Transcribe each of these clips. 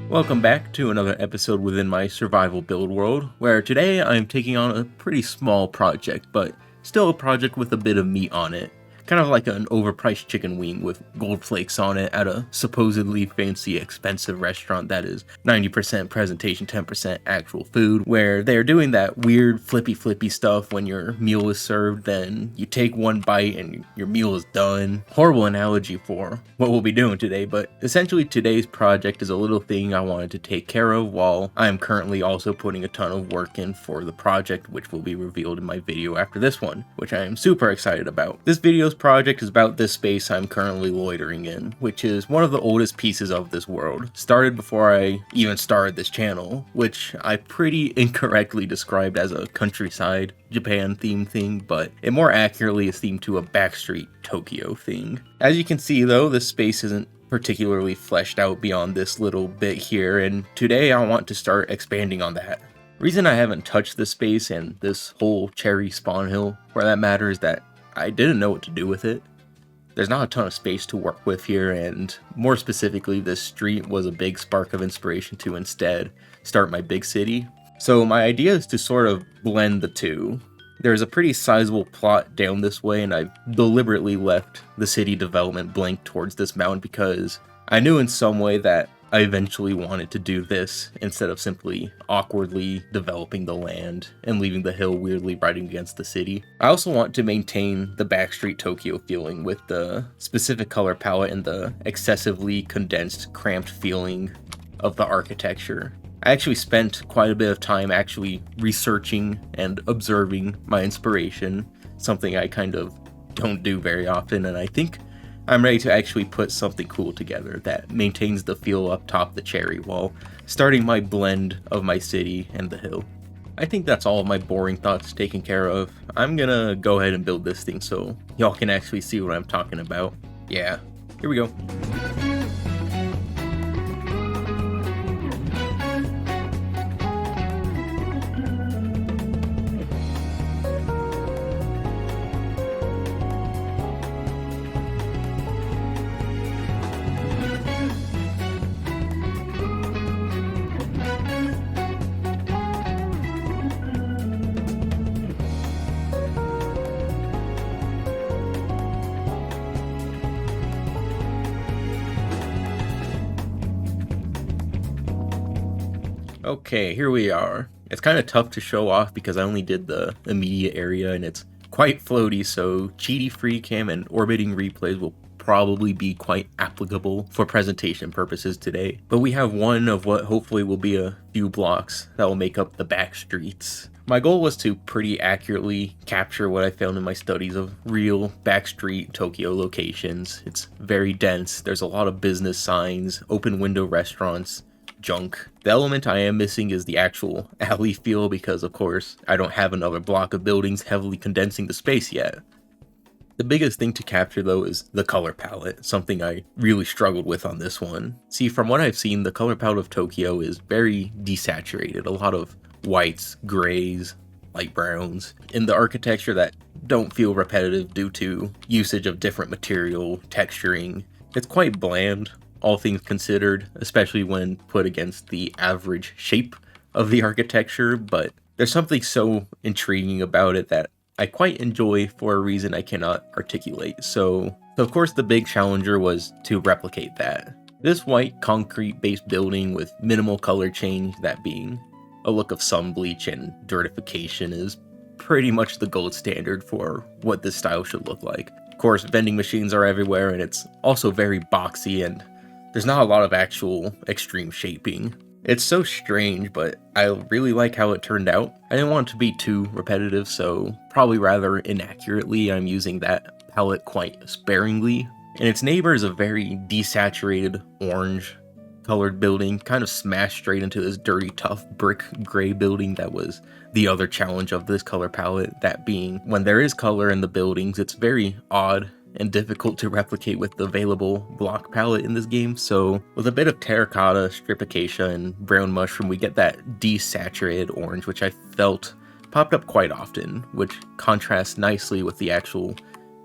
Welcome back to another episode within my survival build world, where today I'm taking on a pretty small project, but still a project with a bit of meat on it. Kind of like an overpriced chicken wing with gold flakes on it at a supposedly fancy expensive restaurant that is 90% presentation, 10% actual food, where they're doing that weird flippy stuff when your meal is served, then you take one bite and your meal is done. Horrible analogy for what we'll be doing today, but essentially today's project is a little thing I wanted to take care of while I am currently also putting a ton of work in for the project, which will be revealed in my video after this one, which I am super excited about. This video's project is about this space I'm currently loitering in, which is one of the oldest pieces of this world. Started before I even started this channel, which I pretty incorrectly described as a countryside Japan themed thing, but it more accurately is themed to a Backstreet Tokyo thing. As you can see though, this space isn't particularly fleshed out beyond this little bit here, and today I want to start expanding on that. Reason I haven't touched this space and this whole cherry spawn hill, for that matter, is that I didn't know what to do with it. There's not a ton of space to work with here, and more specifically, this street was a big spark of inspiration to instead start my big city. So my idea is to sort of blend the two. There's a pretty sizable plot down this way, and I've deliberately left the city development blank towards this mountain because I knew in some way that I eventually wanted to do this instead of simply awkwardly developing the land and leaving the hill weirdly riding against the city. I also want to maintain the Backstreet Tokyo feeling with the specific color palette and the excessively condensed, cramped feeling of the architecture. I actually spent quite a bit of time actually researching and observing my inspiration, something I kind of don't do very often, and I think I'm ready to actually put something cool together that maintains the feel up top the cherry while starting my blend of my city and the hill. I think that's all of my boring thoughts taken care of. I'm gonna go ahead and build this thing so y'all can actually see what I'm talking about. Yeah, here we go. Okay, here we are. It's kind of tough to show off because I only did the immediate area and it's quite floaty, so cheaty free cam and orbiting replays will probably be quite applicable for presentation purposes today. But we have one of what hopefully will be a few blocks that will make up the back streets. My goal was to pretty accurately capture what I found in my studies of real backstreet Tokyo locations. It's very dense, there's a lot of business signs, open window restaurants, junk. The element I am missing is the actual alley feel because, of course, I don't have another block of buildings heavily condensing the space yet. The biggest thing to capture though is the color palette, something I really struggled with on this one. See, from what I've seen, the color palette of Tokyo is very desaturated, a lot of whites, grays, light browns, in the architecture that don't feel repetitive due to usage of different material, texturing. It's quite bland, all things considered, especially when put against the average shape of the architecture, but there's something so intriguing about it that I quite enjoy for a reason I cannot articulate. So of course the big challenger was to replicate that. This white concrete based building with minimal color change, that being a look of sun bleach and dirtification, is pretty much the gold standard for what this style should look like. Of course, vending machines are everywhere and it's also very boxy and there's not a lot of actual extreme shaping. It's so strange, but I really like how it turned out. I didn't want it to be too repetitive, so probably rather inaccurately I'm using that palette quite sparingly. And its neighbor is a very desaturated orange colored building, kind of smashed straight into this dirty, tough brick gray building that was the other challenge of this color palette, that being when there is color in the buildings, it's very odd and difficult to replicate with the available block palette in this game. So with a bit of terracotta, strip acacia, and brown mushroom, we get that desaturated orange, which I felt popped up quite often, which contrasts nicely with the actual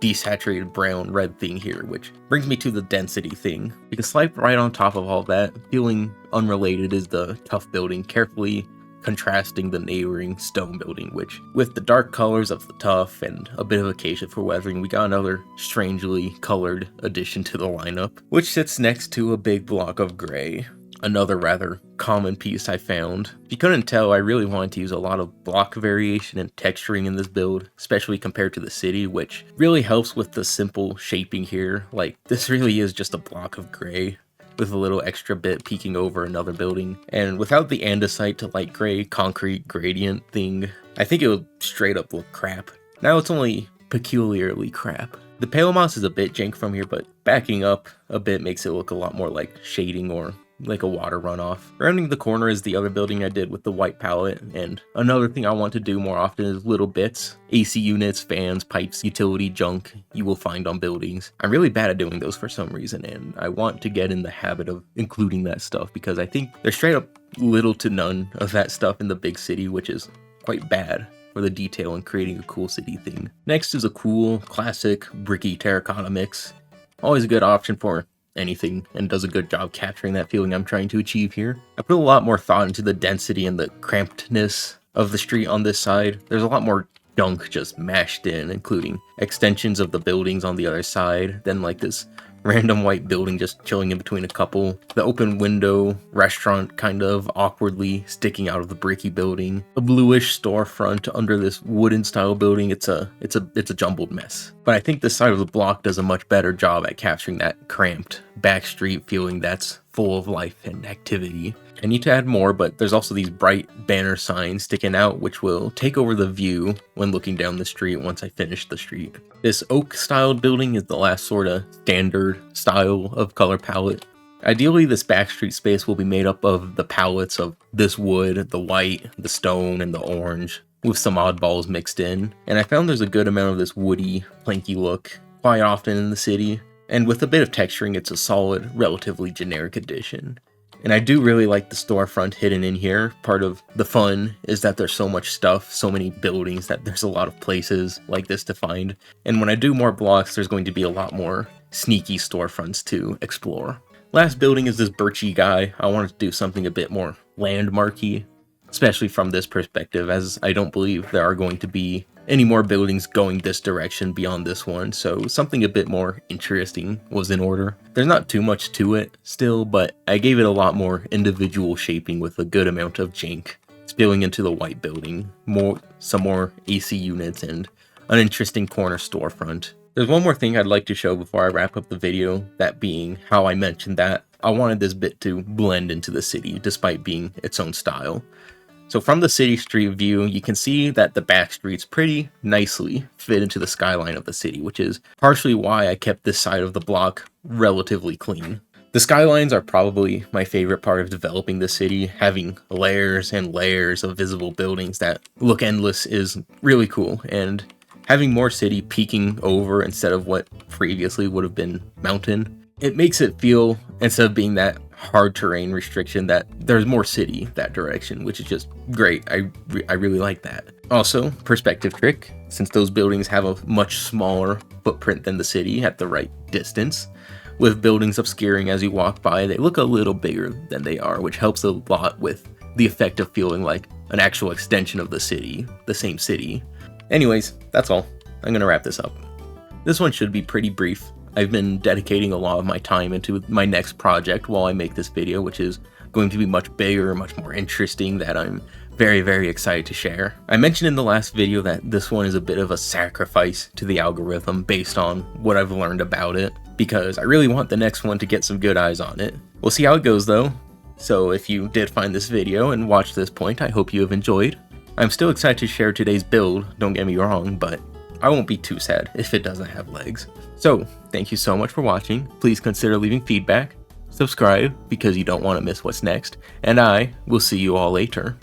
desaturated brown red thing here, which brings me to the density thing. Because slight right on top of all that, feeling unrelated, is the tough building, carefully contrasting the neighboring stone building, which, with the dark colors of the tough and a bit of acacia for weathering, we got another strangely colored addition to the lineup, which sits next to a big block of gray. Another rather common piece I found. If you couldn't tell, I really wanted to use a lot of block variation and texturing in this build, especially compared to the city, which really helps with the simple shaping here. Like, this really is just a block of gray with a little extra bit peeking over another building. And without the andesite to light gray concrete gradient thing, I think it would straight up look crap. Now it's only peculiarly crap. The pale moss is a bit jank from here, but backing up a bit makes it look a lot more like shading or like a water runoff. Rounding the corner is the other building I did with the white palette, and another thing I want to do more often is little bits. AC units, fans, pipes, utility junk you will find on buildings. I'm really bad at doing those for some reason, and I want to get in the habit of including that stuff because I think there's straight up little to none of that stuff in the big city, which is quite bad for the detail and creating a cool city thing. Next is a cool, classic, bricky terracotta mix. Always a good option for anything, and does a good job capturing that feeling I'm trying to achieve here. I put a lot more thought into the density and the crampedness of the street on this side. There's a lot more junk just mashed in, including extensions of the buildings on the other side, then like this random white building just chilling in between a couple, the open window restaurant kind of awkwardly sticking out of the bricky building, a bluish storefront under this wooden style building. It's a jumbled mess. But I think this side of the block does a much better job at capturing that cramped back street feeling that's full of life and activity. I need to add more, but there's also these bright banner signs sticking out which will take over the view when looking down the street once I finish the street. This oak styled building is the last sort of standard style of color palette. Ideally, this backstreet space will be made up of the palettes of this wood, the white, the stone, and the orange, with some oddballs mixed in. And I found there's a good amount of this woody, planky look quite often in the city, and with a bit of texturing, it's a solid, relatively generic addition. And I do really like the storefront hidden in here. Part of the fun is that there's so much stuff, so many buildings, that there's a lot of places like this to find. And when I do more blocks, there's going to be a lot more sneaky storefronts to explore. Last building is this birchy guy. I wanted to do something a bit more landmarky, especially from this perspective, as I don't believe there are going to be any more buildings going this direction beyond this one, so something a bit more interesting was in order. There's not too much to it still, but I gave it a lot more individual shaping with a good amount of jank spilling into the white building, some more AC units, and an interesting corner storefront. There's one more thing I'd like to show before I wrap up the video, that being how I mentioned that I wanted this bit to blend into the city despite being its own style. So from the city street view, you can see that the back streets pretty nicely fit into the skyline of the city, which is partially why I kept this side of the block relatively clean. The skylines are probably my favorite part of developing the city. Having layers and layers of visible buildings that look endless is really cool, and having more city peeking over instead of what previously would have been mountain, it makes it feel, instead of being that hard terrain restriction, that there's more city that direction, which is just great. I really like that. Also, perspective trick, since those buildings have a much smaller footprint than the city at the right distance, with buildings obscuring as you walk by, they look a little bigger than they are, which helps a lot with the effect of feeling like an actual extension of the city, the same city. Anyways, that's all. I'm gonna wrap this up. This one should be pretty brief. I've been dedicating a lot of my time into my next project while I make this video, which is going to be much bigger, much more interesting, that I'm very, very excited to share. I mentioned in the last video that this one is a bit of a sacrifice to the algorithm based on what I've learned about it, because I really want the next one to get some good eyes on it. We'll see how it goes though. So if you did find this video and watch this point, I hope you have enjoyed. I'm still excited to share today's build, don't get me wrong, but I won't be too sad if it doesn't have legs. So, thank you so much for watching. Please consider leaving feedback, subscribe because you don't want to miss what's next, and I will see you all later.